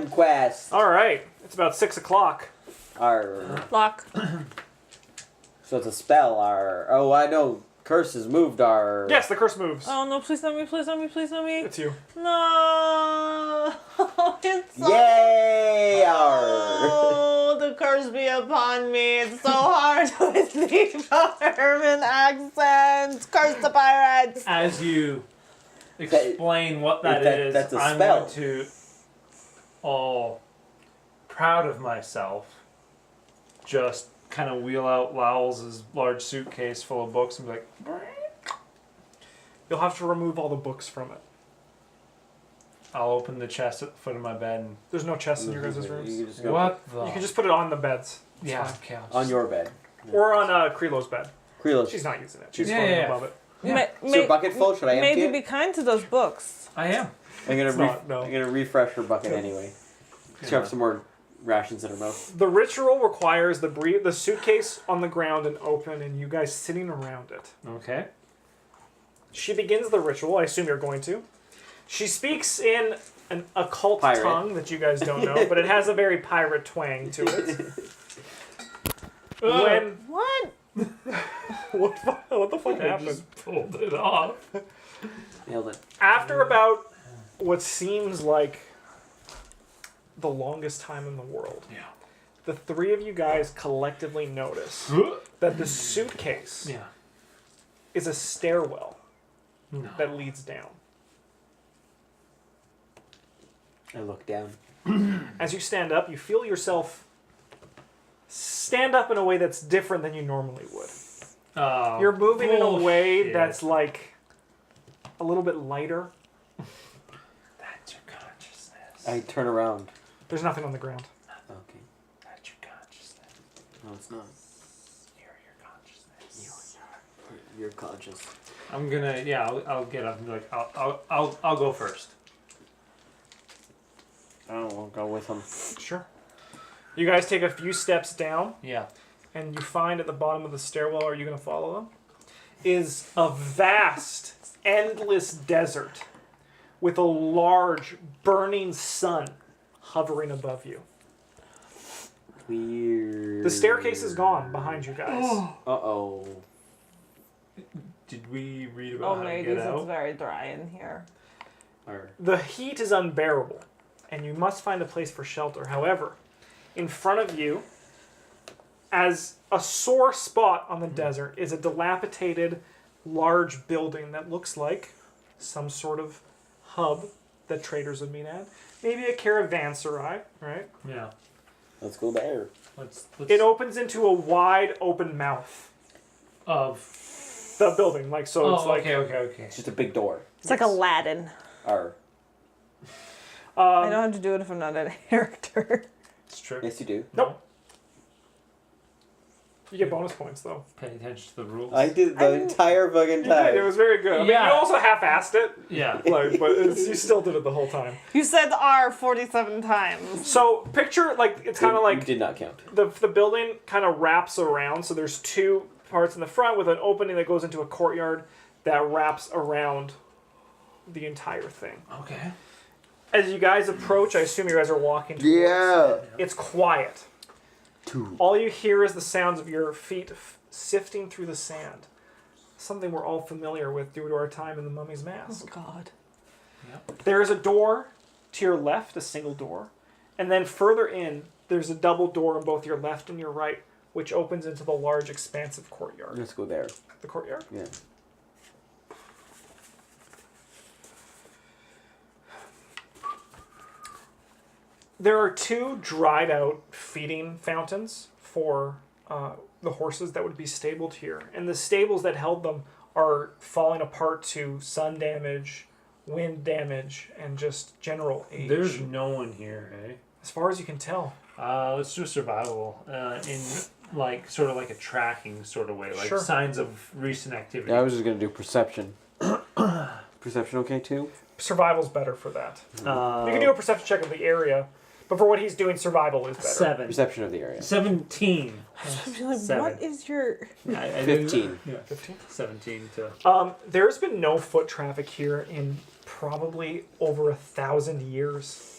Quest. All right, it's about 6 o'clock. Lock. So it's a spell. Oh, I know. Curse has moved. Yes, the curse moves. Oh no! Please not me! Please not me! Please not me! It's you. No! It's so... Yay! Oh, the curse be upon me! It's so hard to speak German accents. Curse the pirates! As you explain what that is, that's a I'm spell. going to, all proud of myself, just kind of wheel out Lowell's large suitcase full of books and be like, You'll have to remove all the books from it. I'll open the chest at the foot of my bed and... There's no chests in your guys' rooms. You What the... You can just put it on the beds. It's Yeah, fine. okay. on your bed. Or on Krelo's bed. Krilo. She's not using it. She's Yeah, floating yeah. above it. Yeah. Is your bucket full? Should I empty Maybe it? be kind to those books. I am. I'm gonna no. I'm gonna refresh her bucket anyway. Shove some more rations in her mouth. The ritual requires the suitcase on the ground and open, and you guys sitting around it. Okay. She begins the ritual. I assume you're going to. She speaks in an occult Pirate. tongue that you guys don't know, but it has a very pirate twang to it. When What? what the fuck I happened? just pulled it off. Nailed it. After about what seems like the longest time in the world, Yeah. the three of you guys collectively notice that the suitcase Yeah. is a stairwell No. that leads down. I look down. As you stand up, you feel yourself stand up in a way that's different than you normally would. Oh, You're moving in a way bullshit. that's like a little bit lighter. That's your consciousness. I turn around. There's nothing on the ground. Okay. That's your consciousness. No, it's not. You're your consciousness. You're conscious. I'm gonna, yeah, I'll get up and be like, I'll go first. I don't want to go with him. Sure. You guys take a few steps down, Yeah. and you find at the bottom of the stairwell, are you going to follow them? Is a vast, endless desert with a large, burning sun hovering above you. Weird. The staircase is gone behind you guys. Uh-oh. Did we read about Oh, how to ladies, get it's out? very dry in here. The heat is unbearable, and you must find a place for shelter. However, in front of you, as a sore spot on the desert, is a dilapidated, large building that looks like some sort of hub that traders would meet at. Maybe a caravanserai, right? Yeah. Let's go there. Let's It opens into a wide open mouth. of... The building, like, so it's like... okay. It's just a big door. It's like Aladdin. Arr. I don't have to do it if I'm not a character. It's true. Yes, you do. Nope. You get bonus points, though. Pay attention to the rules. I did the entire fucking You did. time. It was very good. I mean, Yeah. you also half-assed it, Yeah. like, but you still did it the whole time. You said R 47 times. So picture, like, it's kind of You like did not count. the building kind of wraps around. So there's two parts in the front with an opening that goes into a courtyard that wraps around the entire thing. Okay. As you guys approach, I assume you guys are walking towards. Yeah. It's quiet. All you hear is the sounds of your feet sifting through the sand. Something we're all familiar with due to our time in the Mummy's Mask. Oh, God. There is a door to your left, a single door. And then further in, there's a double door on both your left and your right, which opens into the large, expansive courtyard. Let's go there. The courtyard? Yeah. There are two dried out feeding fountains for the horses that would be stabled here. And the stables that held them are falling apart to sun damage, wind damage, and just general age. There's no one here, eh? As far as you can tell. Let's do survival in like sort of like a tracking sort of way, like Sure. signs of recent activity. Yeah, I was just gonna do perception. Perception, okay too. Survival's better for that. You Uh, can do a perception check of the area, but for what he's doing, survival is better. 7. Perception of the area. 17. I feel like, 7. what is your... I 15. Yeah, 15? 17 to... There's been no foot traffic here in probably over 1,000 years.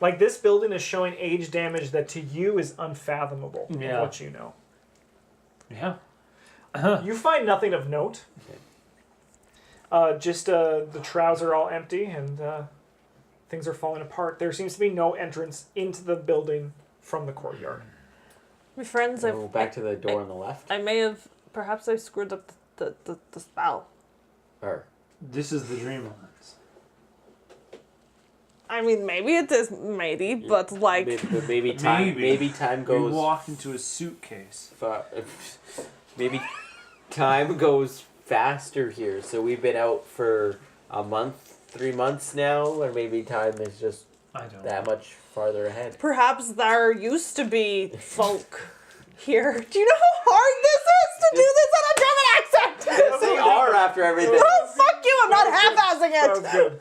Like, this building is showing age damage that to you is unfathomable of Yeah. what you know. Yeah. You find nothing of note. Just the troughs are all empty and things are falling apart. There seems to be no entrance into the building from the courtyard. My friends, Oh, back to the door on the left. I may have, perhaps I screwed up the spell. Or This is the Dreamlands. I mean, maybe it is matey, but like, maybe time. Maybe. Maybe time We goes. walked into a suitcase. Maybe time goes faster here. So we've been out for a month, 3 months now, or maybe time is just I don't know. that much farther ahead. perhaps there used to be folk here. Do you know how hard this is to do this in a German accent? Yes, they are after everything. Oh, fuck you! I'm not half-assing it. Sounds good.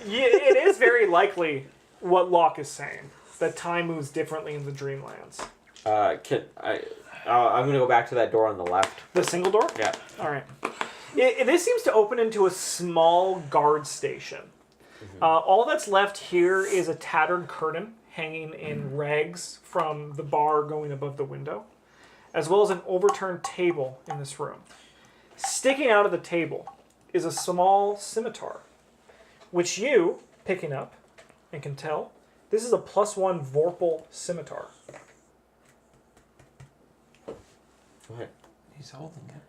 It is very likely what Locke is saying, that time moves differently in the Dreamlands. I'm gonna go back to that door on the left. The single door? Yeah. All right. This seems to open into a small guard station. All that's left here is a tattered curtain hanging in rags from the bar going above the window, as well as an overturned table in this room. Sticking out of the table is a small scimitar, which you, picking up, and can tell, this is a +1 Vorpal scimitar. What? He's holding it.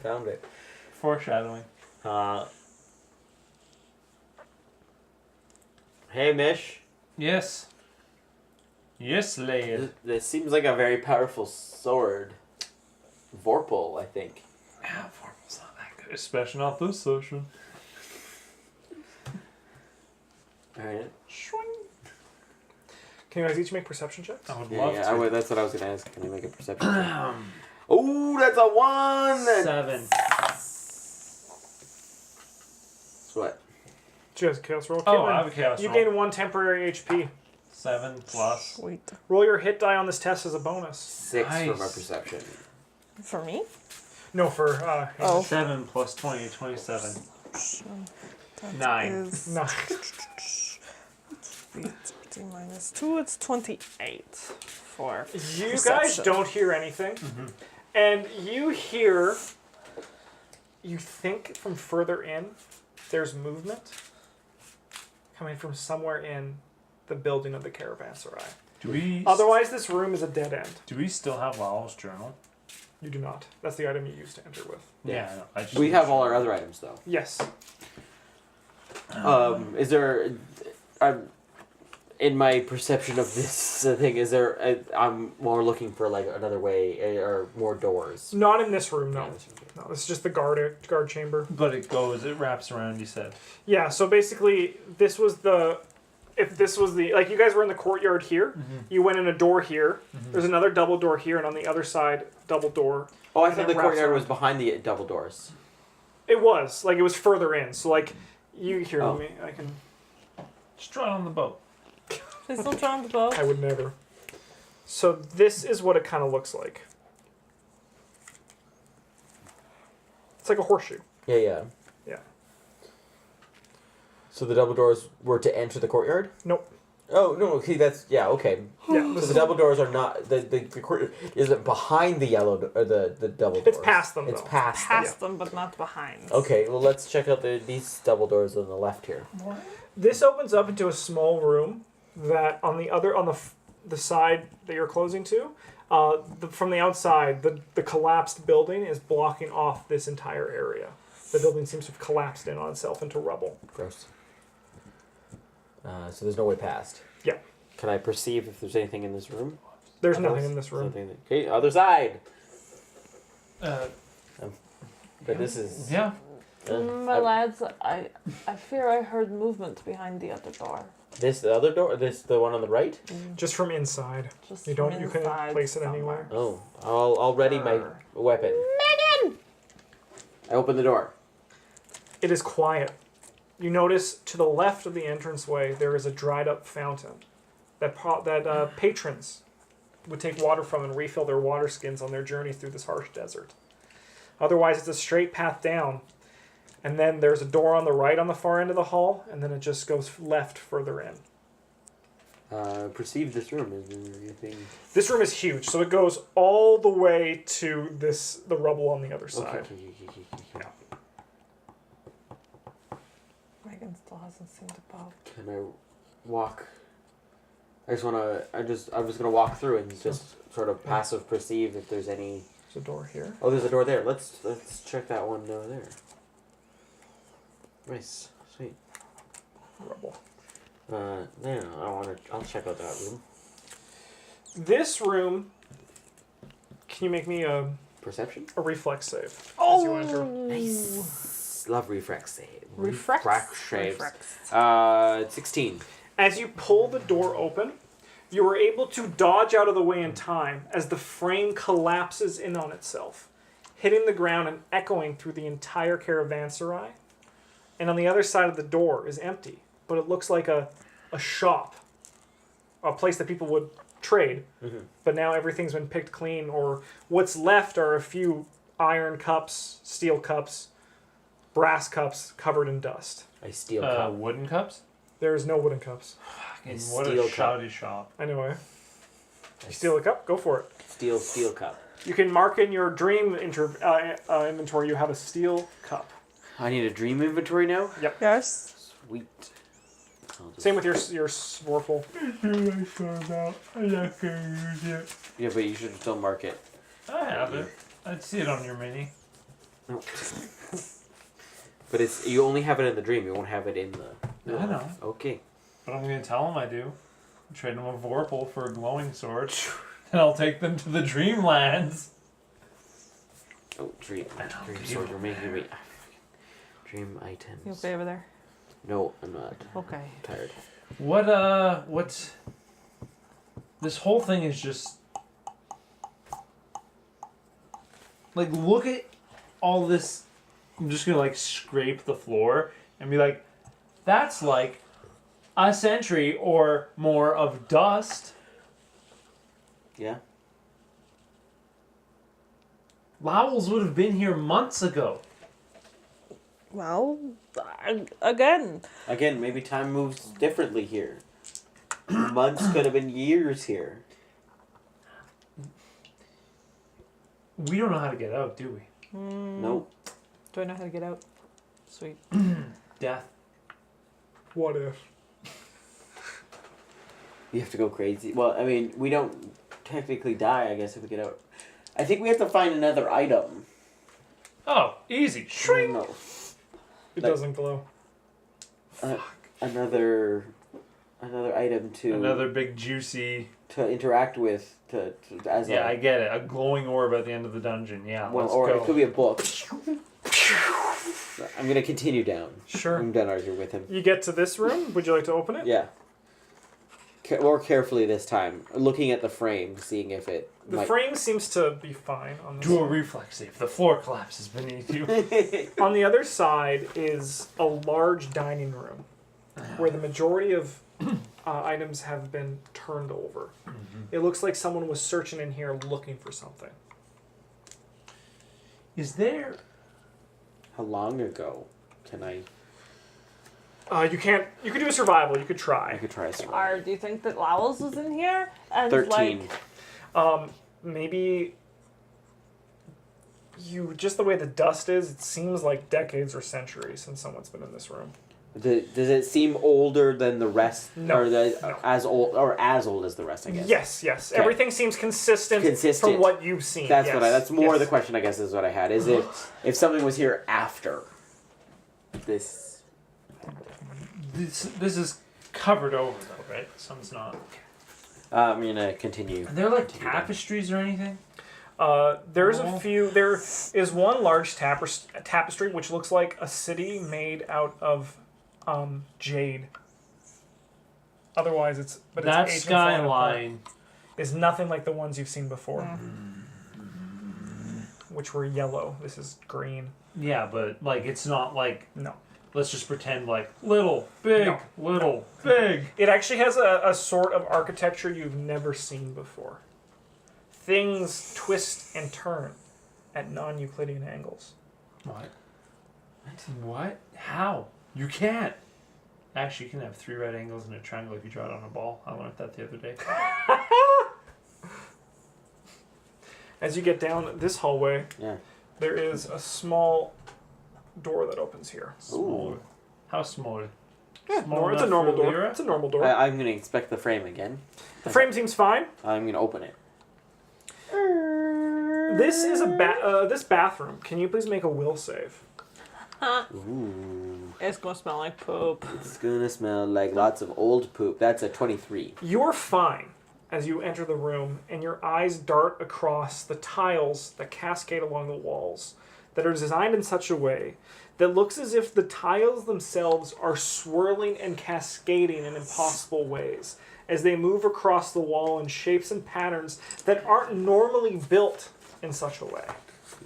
Found it. Foreshadowing. Hey, Mish. Yes. Yes, lad. This seems like a very powerful sword. Vorpal, I think. Yeah, Vorpal's not that good. Especially not this session. Alright. Can you guys each make perception checks? I would love to. That's what I was gonna ask. Can you make a perception check? Oh, that's a 1! 7. That's what? Did you guys chaos roll? Oh, Caitlin, I have a chaos you roll. gain 1 temporary HP. 7 plus. Wait, Roll your hit die on this test as a bonus. 6 for my Nice. perception. for me? No, for Oh. 7 plus 20, 27. 9. Is no. 30 minus 2, it's 28 for You guys perception. don't hear anything, and you think from further in, there's movement coming from somewhere in the building of the caravanserai. Do we? Otherwise, this room is a dead end. Do we still have Lal's journal? You do not. That's the item you used to enter with. Yeah. I know. I just We have all our other items, though. Yes. Is there... in my perception of this thing, is there... I'm more looking for, like, another way, or more doors. Not in this room, no. No, this is just the guard chamber. But it wraps around. You said. Yeah, so basically, this was the... If this was the... Like, you guys were in the courtyard here. You went in a door here. There's another double door here, and on the other side, double door. Oh, I And thought it the wraps courtyard around. was behind the double doors. It was. Like, it was further in. So, like, you hear Oh. me. I can... Just draw it on the boat. Please don't drown the boat. I would never. So this is what it kind of looks like. It's like a horseshoe. Yeah, yeah. Yeah. So the double doors were to enter the courtyard? Nope. Oh, no, okay, that's... Yeah, okay. Yeah. So the double doors are not... The courtyard isn't behind the yellow... Or the double doors. It's past them, It's though. past them. Past them, but not behind. Okay, well, let's check out these double doors on the left here. This opens up into a small room that on the side that you're closing to, from the outside, the collapsed building is blocking off this entire area. The building seems to have collapsed in on itself into rubble. Gross. So there's no way past. Yeah. Can I perceive if there's anything in this room? There's nothing in this room. Okay, other side. Uh, But this is... yeah. My lads, I fear I heard movement behind the other door. The other door? The one on the right? Just from inside. Just You from couldn't inside place it somewhere. anywhere. Oh, I'll ready my weapon. Megan! I open the door. It is quiet. You notice to the left of the entranceway there is a dried up fountain that patrons would take water from and refill their water skins on their journeys through this harsh desert. Otherwise, it's a straight path down And then there's a door on the right on the far end of the hall, and then it just goes left further in. Perceive this room. Is there anything? This room is huge, so it goes all the way to the rubble on the other side. Okay. Megan still hasn't seen the pub. Can I walk? I just wanna. I'm just gonna walk through and just sort of passive perceive if there's any. There's a door here. Oh, there's a door there. Let's check that one over there. Nice, sweet. Rubble. Yeah, I'll check out that room. This room. Can you make me a Perception. reflex save as you enter? Nice. Love reflex save. Reflex? saves. Reflex. 16. As you pull the door open, you are able to dodge out of the way in time as the frame collapses in on itself, hitting the ground and echoing through the entire caravanserai. And on the other side of the door is empty, but it looks like a shop, a place that people would trade. Mm-hmm. But now everything's been picked clean, or what's left are a few iron cups, steel cups, brass cups covered in dust. I steal cup. Wooden cups? There's no wooden cups. Fucking A what steel a cup. shouty shop. Anyway, you steal a cup, go for it. Steel cup. You can mark in your dream inventory you have a steel cup. I need a dream inventory now. Yes. Sweet. I'll just- Same with your Swarful. Yeah, but you should still mark it. I have it. I'd see it on your mini. No. But you only have it in the dream. You won't have it in the. I know. Okay. But I'm going to tell them I do. I'm trading them a Vorpal for a glowing sword. And I'll take them to the Dreamlands. Oh, dream. Dream sword. You're making me. Dream items. You okay over there? No, I'm not. Okay. I'm tired. What's... This whole thing is just... Like, look at all this... I'm just gonna, like, scrape the floor and be like, that's like a century or more of dust. Yeah. Lowell's would have been here months ago. Well, again. Again, maybe time moves differently here. Months could have been years here. We don't know how to get out, do we? Nope. Do I know how to get out? Sweet. Death. What if? You have to go crazy. Well, I mean, we don't technically die, I guess, if we get out. I think we have to find another item. Oh, easy. Shrink. No. It Like- doesn't glow. Another item to Another big juicy... to interact with as Yeah, I a get it. A glowing orb at the end of the dungeon. Yeah, well, let's or go. it could be a book. I'm gonna continue down. Sure. I'm done arguing with him. You get to this room. Would you like to open it? Yeah. More carefully this time, looking at the frame, seeing if it. The might... frame seems to be fine on this. Do a reflex save. The floor collapses beneath you. On the other side is a large dining room where the majority of items have been turned over. It looks like someone was searching in here looking for something. Is there... How long ago can I? You can't. You could do a survival. You could I try. could try some. Or do you think that Lowell's was in here? And 13. Maybe you just the way the dust is. It seems like decades or centuries since someone's been in this room. Does it seem older than the rest? No, Or no. as old as the rest? I guess. Yes. Okay. Everything seems consistent, Consistent. from what you've seen. That's yes. what that's more yes. the question. I guess is what I had. Is if something was here after this. This is covered over, though, right? Sun's not. I'm gonna continue. Are there, like, Continue. tapestries or anything? There's Oh. a few. There is one large tapestry which looks like a city made out of jade. Otherwise, it's That it's aged and fallen apart. skyline... Is nothing like the ones you've seen before, which were yellow. This is green. Yeah, but, like, it's not like... No. Let's just pretend, like, little, big, No. little, big. It actually has a sort of architecture you've never seen before. Things twist and turn at non-Euclidean angles. What? What? How? You can't. Actually, you can have 3 right angles in a triangle if you draw it on a ball. I learned that the other day. As you get down this hallway, Yeah. there is a small door that opens here. Small. How small? Yeah, Small it's a enough normal for door. Lyra? It's a normal door. I'm gonna inspect the frame again. The frame seems fine. I'm gonna open it. This is this bathroom. Can you please make a will save? Ooh. It's gonna smell like poop. It's gonna smell like lots of old poop. That's a 23. You're fine as you enter the room, and your eyes dart across the tiles that cascade along the walls that are designed in such a way that looks as if the tiles themselves are swirling and cascading in impossible ways as they move across the wall in shapes and patterns that aren't normally built in such a way.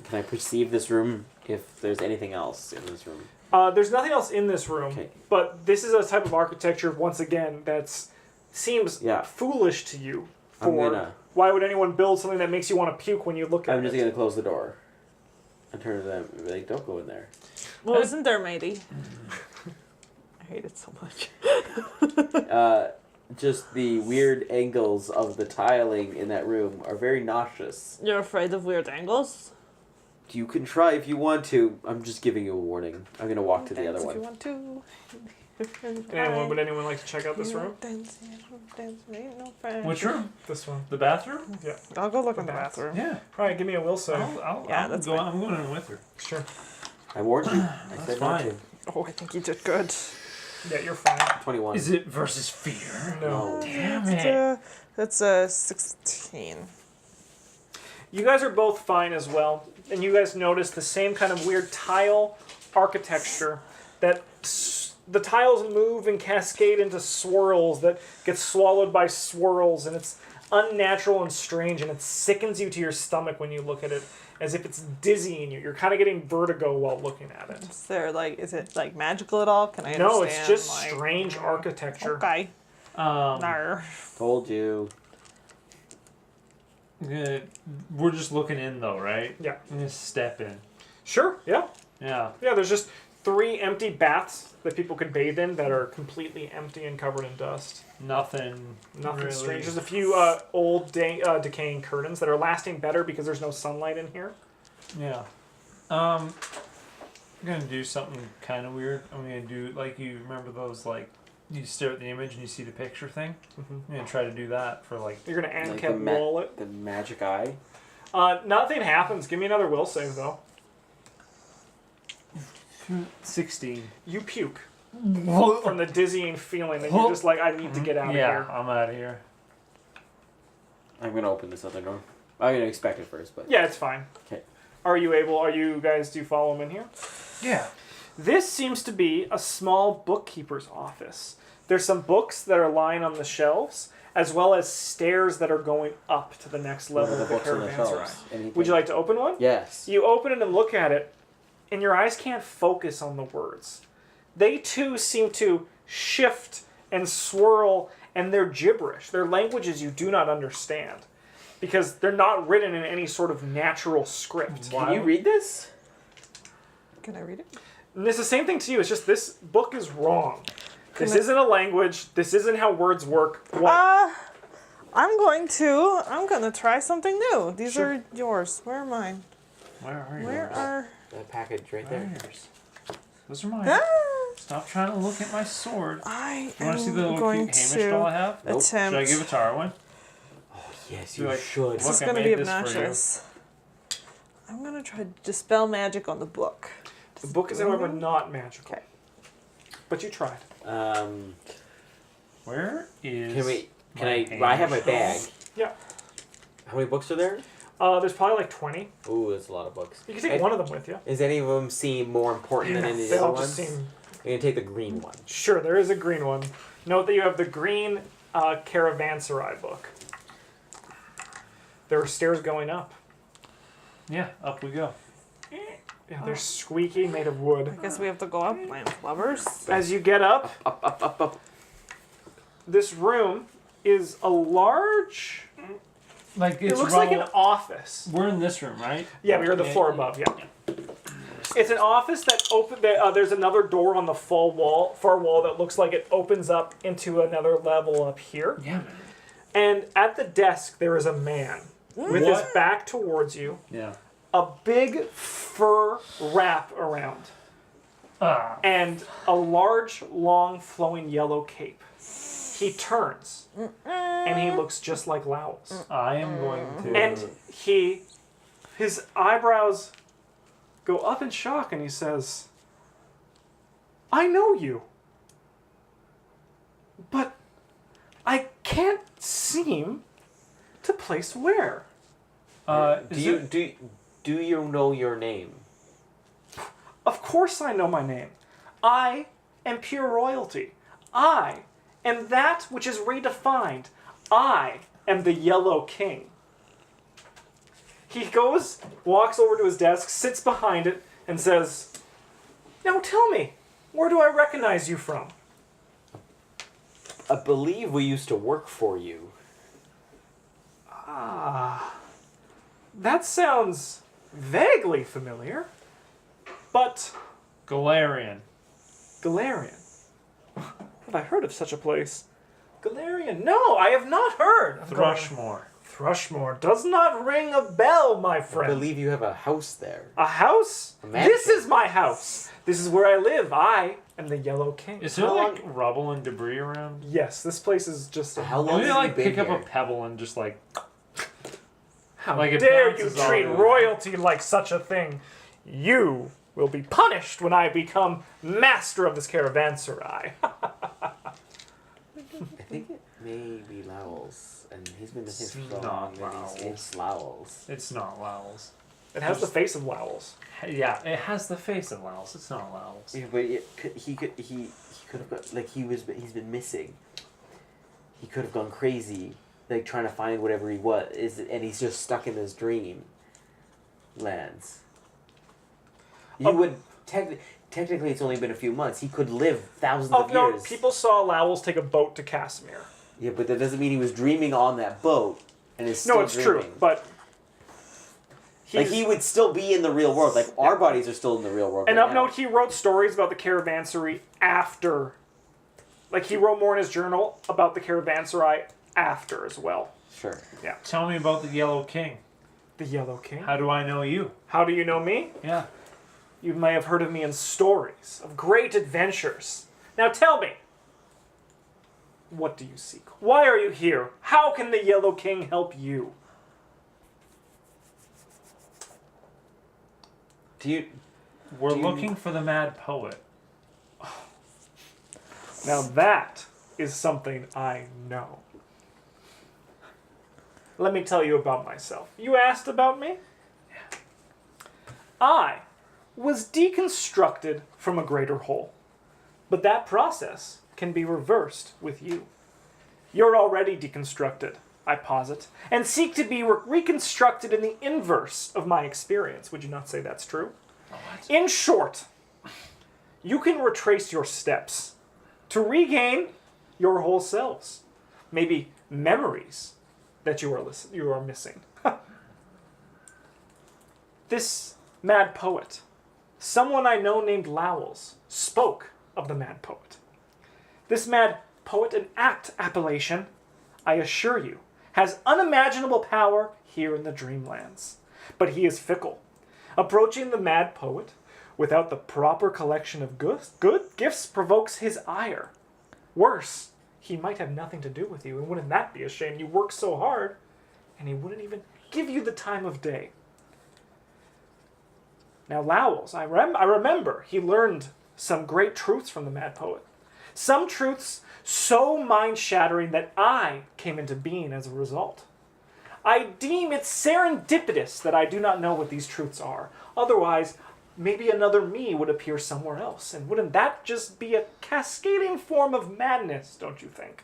Can I perceive this room if there's anything else in this room? There's nothing else in this room, Okay. but this is a type of architecture, once again, that seems Yeah. foolish to you. I'm gonna- Why would anyone build something that makes you want to puke when you look at I'm just it? gonna close the door and turn to them and be like, don't go in there. Well, isn't there, matey? I hate it so much. Just the weird angles of the tiling in that room are very nauseous. You're afraid of weird angles? You can try if you want to. I'm just giving you a warning. I'm gonna walk to the other Dance if you one. want to. Would anyone like to check out this room? Dance, ain't no friend. Which room? This one. The bathroom? Yeah. I'll go look in The the bath. bathroom. Yeah. Alright, give me a will save. Yeah, that's fine. I'm going in with her. Sure. I warned you. I said not fine. to. Oh, I think you did good. Yeah, you're fine. 21. Is it versus fear? No. Damn It's it. That's a 16. You guys are both fine as well, and you guys notice the same kind of weird tile architecture that the tiles move and cascade into swirls that get swallowed by swirls, and it's unnatural and strange, and it sickens you to your stomach when you look at it, as if it's dizzying you. You're kind of getting vertigo while looking at it. Is it like magical at all? Can I understand? No, it's just like, strange architecture. Okay. Nar. Told you. We're just looking in though, right? Yeah. I'm gonna step in. Sure, yeah. Yeah. Yeah, there's just 3 empty baths that people could bathe in that are completely empty and covered in dust. Nothing. Nothing really. strange. There's a few old decaying curtains that are lasting better because there's no sunlight in here. Yeah. I'm gonna do something kind of weird. I'm gonna do like you remember those like you stare at the image and you see the picture thing. Mm-hmm. I'm gonna try to do that for like. You're gonna Like Anket wall it. the magic eye. Nothing happens. Give me another will save though. 16. You puke from the dizzying feeling, and you're just like, I need to get out of Yeah, here. I'm out of here. I'm gonna open this other door. I'm gonna inspect it first, but Yeah, it's fine. Okay. Are you guys, do you follow him in here? Yeah. This seems to be a small bookkeeper's office. There's some books that are lying on the shelves, as well as stairs that are going up to the next what level are the of the books on the caravanserai. shelves? Anything? Would you like to open one? Yes. You open it and look at it, and your eyes can't focus on the words. They too seem to shift and swirl, and they're gibberish. They're languages you do not understand, because they're not written in any sort of natural script. Can you read this? Can I read it? And it's the same thing to you. It's just this book is wrong. This isn't a language. This isn't how words work. What? I'm gonna try something new. These Sure. are yours. Where are mine? Where are you? Where are... That package right Where are there. yours? Those are mine. Ah, Stop trying to look at my sword. I You want to see the am little going cute Hamish doll I to have? Nope. Should I attempt... give it to Arwen? Yes, Be you like, should. This is Look, I going to be made this for you. obnoxious. I'm going to try to dispel magic on the book. The book is, however, not magical. Okay. But you tried. Where is? Can my I have my Hamish bag. doll? Yeah. How many books are there? There's probably like 20. Ooh, that's a lot of books. You can take And one of them with you. Does any of them seem more important than any of They the all other just ones? seem... I'm gonna take the green one. Sure, there is a green one. Note that you have the green Caravanserai book. There are stairs going up. Yeah, up we go. Yeah, they're squeaky, made of wood. I guess we have to go up, my lovers. As you get up, Up. this room is a large... Like it's It looks like an office. We're in this room, right? Yeah, we are the floor above, yeah. It's an office that there's another door on the far wall that looks like it opens up into another level up here. Yeah, man. And at the desk there is a man with his back towards you, Yeah. a big fur wrap around, and a large, long, flowing yellow cape. He turns, and he looks just like Lowell's. I am going to. And his eyebrows go up in shock, and he says, I know you, but I can't seem to place where. Do you know your name? Of course I know my name. I am pure royalty. I am that which is redefined. I am the Yellow King. He walks over to his desk, sits behind it, and says, Now tell me, where do I recognize you from? I believe we used to work for you. That sounds vaguely familiar, but Galarian. Galarian. Have I heard of such a place? Galarian. No, I have not heard of Thrushmore. Thrushmore does not ring a bell, my I friend. believe you have a house there. A house? A mansion. This is my house. This is where I live. I am the Yellow King. Is there How like rubble and debris around? Yes, this place is just How long Maybe have like you been pick here? up a pebble and just like. How Like it dare you bounces all treat over. royalty like such a thing? You will be punished when I become master of this caravanserai. I think it may be Lowell's, and he's been missing It's for so long. not And it's Lowell's. It's not Lowell's. It has the face of Lowell's. Yeah, it has the face of Lowell's. It's not Lowell's. Yeah, but he could have got like he's been missing. He could have gone crazy, like trying to find whatever he was, and he's just stuck in his dream lands. You would technically it's only been a few months. He could live thousands of No, years. people saw Lowell's take a boat to Casimir. Yeah, but that doesn't mean he was dreaming on that boat and is still No, it's dreaming. true, but Like he would still be in the real world. Like our bodies are still in the real world. and right of now. note, he wrote stories about the caravanserai after. Like he wrote more in his journal about the caravanserai after as well. Sure. Tell me about the Yellow King. The Yellow King. How do I know you? How do you know me? Yeah. You may have heard of me in stories of great adventures. Now tell me, what do you seek? Why are you here? How can the Yellow King help you? We're Do you- looking for the Mad Poet. Now that is something I know. Let me tell you about myself. You asked about me? Yeah. I was deconstructed from a greater whole. But that process can be reversed with you. You're already deconstructed, I posit, and seek to be reconstructed in the inverse of my experience. Would you not say that's true? In short, you can retrace your steps to regain your whole selves. Maybe memories that you are missing. This mad poet, someone I know named Lowell's, spoke of the mad poet. This mad poet, an apt appellation, I assure you, has unimaginable power here in the dreamlands. But he is fickle. Approaching the mad poet without the proper collection of good gifts provokes his ire. Worse, he might have nothing to do with you, and wouldn't that be a shame? You work so hard, and he wouldn't even give you the time of day. Now Lowell's, I remember he learned some great truths from the mad poet. Some truths so mind-shattering that I came into being as a result. I deem it serendipitous that I do not know what these truths are. Otherwise, maybe another me would appear somewhere else. And wouldn't that just be a cascading form of madness, don't you think?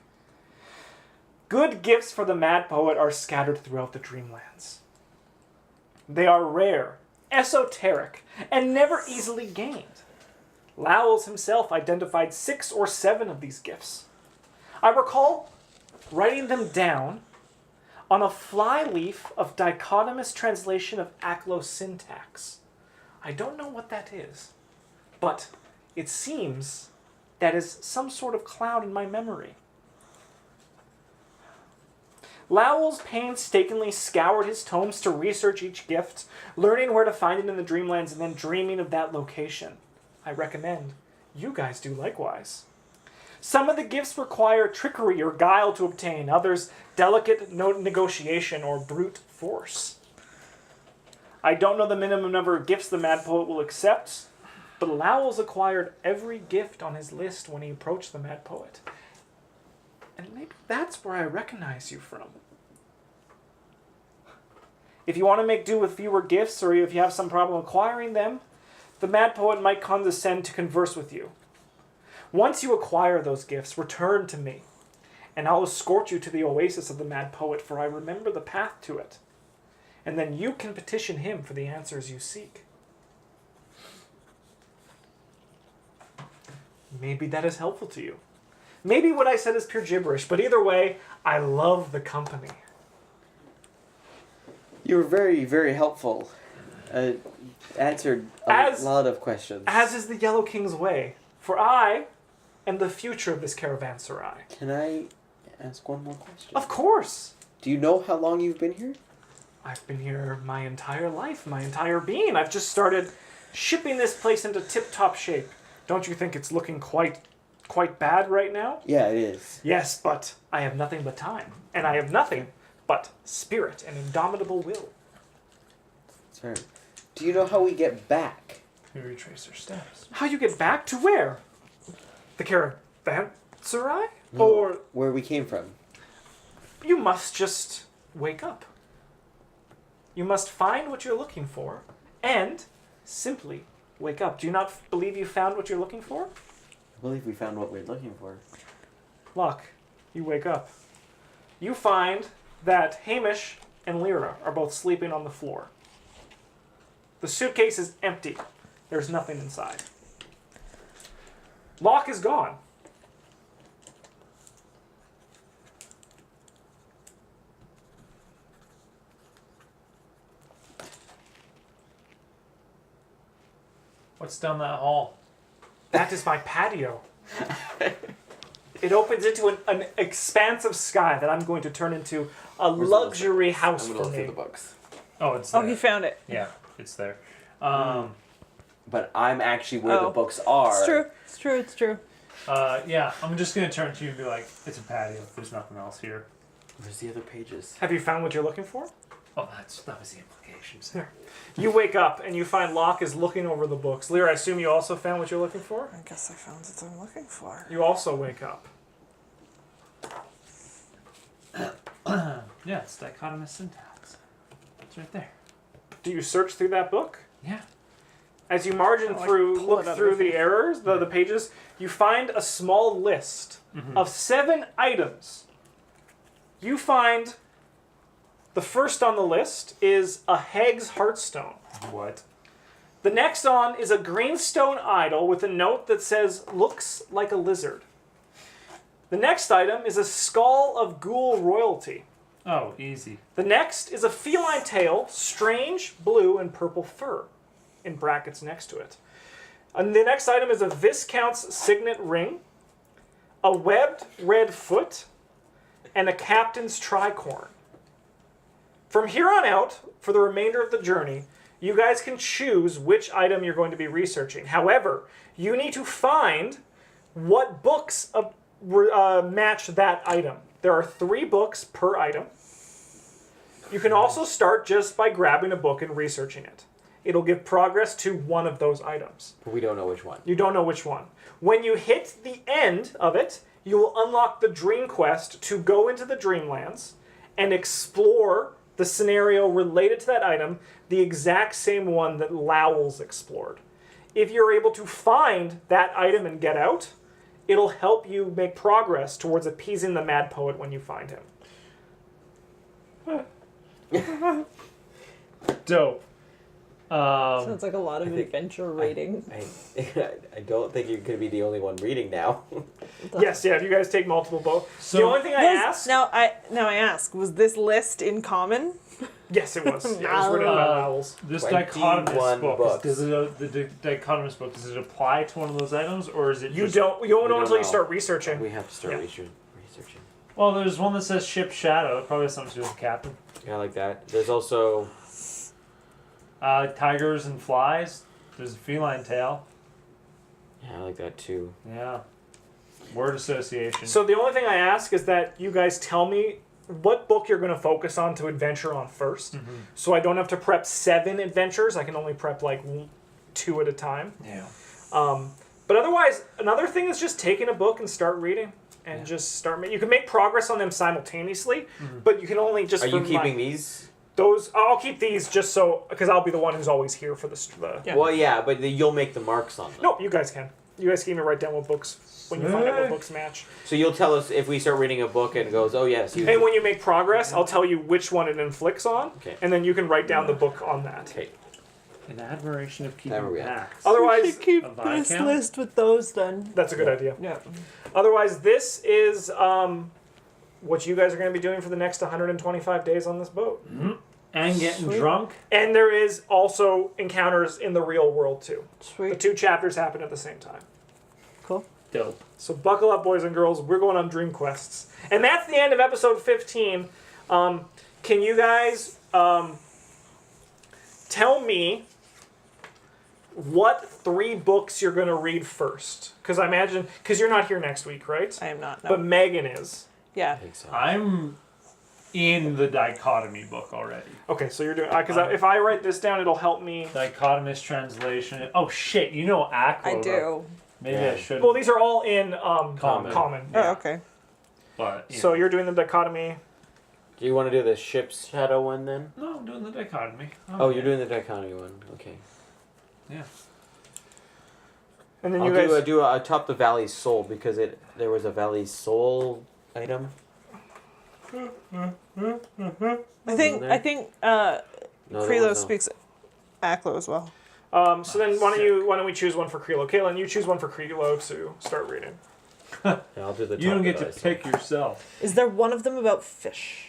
Good gifts for the mad poet are scattered throughout the dreamlands. They are rare, esoteric, and never easily gained. Lowell's himself identified 6 or 7 of these gifts. I recall writing them down on a flyleaf of dichotomous translation of Aklo syntax. I don't know what that is, but it seems that is some sort of cloud in my memory. Lowell's painstakingly scoured his tomes to research each gift, learning where to find it in the Dreamlands and then dreaming of that location. I recommend you guys do likewise. Some of the gifts require trickery or guile to obtain, others delicate negotiation or brute force. I don't know the minimum number of gifts the Mad Poet will accept, but Lowell's acquired every gift on his list when he approached the Mad Poet. And maybe that's where I recognize you from. If you want to make do with fewer gifts, or if you have some problem acquiring them, the Mad Poet might condescend to converse with you. Once you acquire those gifts, return to me, and I'll escort you to the oasis of the Mad Poet, for I remember the path to it. And then you can petition him for the answers you seek. Maybe that is helpful to you. Maybe what I said is pure gibberish, but either way, I love the company. You were very, very helpful. Answered a lot of questions. As is the Yellow King's way, for I am the future of this caravanserai. Can I ask one more question? Of course! Do you know how long you've been here? I've been here my entire life, my entire being. I've just started shipping this place into tip-top shape. Don't you think it's looking quite bad right now? Yeah, it is. Yes, but I have nothing but time. And I have nothing but spirit and indomitable will. Sorry. Do you know how we get back? We retrace our steps. How you get back to where? The caravanserai? No, Or where we came from? you must just wake up. You must find what you're looking for and simply wake up. Do you not believe you found what you're looking for? I believe we found what we're looking for. Luck, you wake up. You find that Hamish and Lyra are both sleeping on the floor. The suitcase is empty. There's nothing inside. Locke is gone. What's down that hall? That is my patio. It opens into an expanse of sky that I'm going to turn into a luxury house I'm for gonna look me. through the books. Oh, it's there. Oh, he found it. Yeah, it's there. But I'm actually where the Oh. books are. It's true. It's true. It's true. Yeah, I'm just gonna turn to you and be like, it's a patio. There's nothing else here. Where's the other pages? Have you found what you're looking for? Oh, that was the implications. You wake up and you find Locke is looking over the books. Lyra, I assume you also found what you're looking for? I guess I found what I'm looking for. You also wake up. Yeah, it's dichotomous syntax. It's right there. Do you search through that book? Yeah. As you margin Like, through, pull look it out of through your the face. errors, the pages, you find a small list of 7 items. You find the first on the list is a hag's heartstone. What? The next on is a greenstone idol with a note that says, looks like a lizard. The next item is a skull of ghoul royalty. Oh, easy. The next is a feline tail, strange, blue, and purple fur, in brackets next to it. And the next item is a Viscount's signet ring, a webbed red foot, and a captain's tricorn. From here on out, for the remainder of the journey, you guys can choose which item you're going to be researching. However, you need to find what books match that item. There are 3 books per item. You can also start just by grabbing a book and researching it. It'll give progress to one of those items. But we don't know which one. You don't know which one. When you hit the end of it, you will unlock the dream quest to go into the Dreamlands and explore the scenario related to that item, the exact same one that Lowell's explored. If you're able to find that item and get out, it'll help you make progress towards appeasing the Mad Poet when you find him. Dope. Sounds like a lot of I think- adventure rating. I don't think you're going to be the only one reading now. Yes, yeah. If you guys take multiple books, So- the only thing I asked. Now I ask, was this list in common? Yes, it was. Yeah, it was written by vowels. This 21 dichotomous book, books. does the dichotomous book, does it apply to one of those items, or is it You just... don't know don't until you know. start researching. We have to start Yeah. researching. Well, there's one that says Ship Shadow. It probably has something to do with the captain. Yeah, I like that. There's also... Tigers and flies. There's a feline tail. Yeah, I like that too. Yeah. Word association. So the only thing I ask is that you guys tell me what book you're going to focus on to adventure on first. Mm-hmm. So I don't have to prep 7 adventures. I can only prep like 2 at a time. Yeah. But otherwise, another thing is just taking a book and start reading. And just start. You can make progress on them simultaneously, but you can only just. Are you for keeping these? those? I'll keep these just so because I'll be the one who's always here for the. Yeah. Well, yeah, but you'll make the marks on them. No, you guys can. You guys can even write down what books when you find out what books match. So you'll tell us if we start reading a book and it goes, oh yes. You And when you make progress, I'll tell you which one it inflicts on, Okay. and then you can write down the book on that. Okay. In admiration of There we keeping go. packs. We Otherwise, should keep a this Viscount? list with those then. that's a good idea. Yeah. Otherwise, this is what you guys are going to be doing for the next 125 days on this boat. And getting Sweet. drunk. And there is also encounters in the real world too. The Sweet. 2 chapters happen at the same time. Cool. Dope. So buckle up, boys and girls. We're going on dream quests. And that's the end of episode 15. Can you guys tell me what 3 books you're going to read first? Because I imagine, because you're not here next week, right? I am not. No. But Megan is. yeah. I think so. I'm in the dichotomy book already. Okay, so you're doing, because if I write this down, it'll help me. Dichotomous translation. Oh shit, you know Aqua. I do. Maybe Yeah. I should. Well, these are all in Common. common. Oh, okay. But, So you're doing the dichotomy. Do you want to do the ship's shadow one then? No, I'm doing the dichotomy. Oh, you're doing the dichotomy one. Okay. Yeah. And then I'll you guys. do atop the Valley's Soul because there was a Valley's Soul item. I think there? uh No, there Krilo was no. speaks Aklo as well. So then why don't we choose one for Krilo? Kaylin, you choose one for Krilo to start reading. Yeah, I'll do the You don't top get to Valley's Soul. pick yourself. Is there one of them about fish?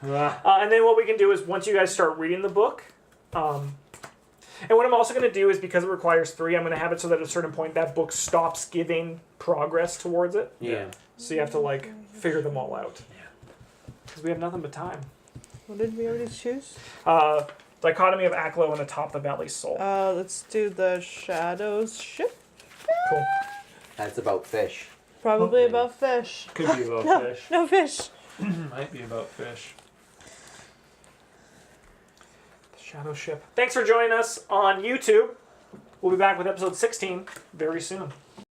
And then what we can do is once you guys start reading the book, and what I'm also going to do is because it requires 3, I'm going to have it so that at a certain point that book stops giving progress towards it. Yeah. So you have to like figure them all out. Because we have nothing but time. What did we already choose? Dichotomy of Aklo and Atop the Valley's Soul. Let's do the Shadows ship. Cool. That's about fish. Probably Okay. about fish. Could be about No, fish. no fish. Might be about fish. Shadow Ship. Thanks for joining us on YouTube. We'll be back with episode 16 very soon.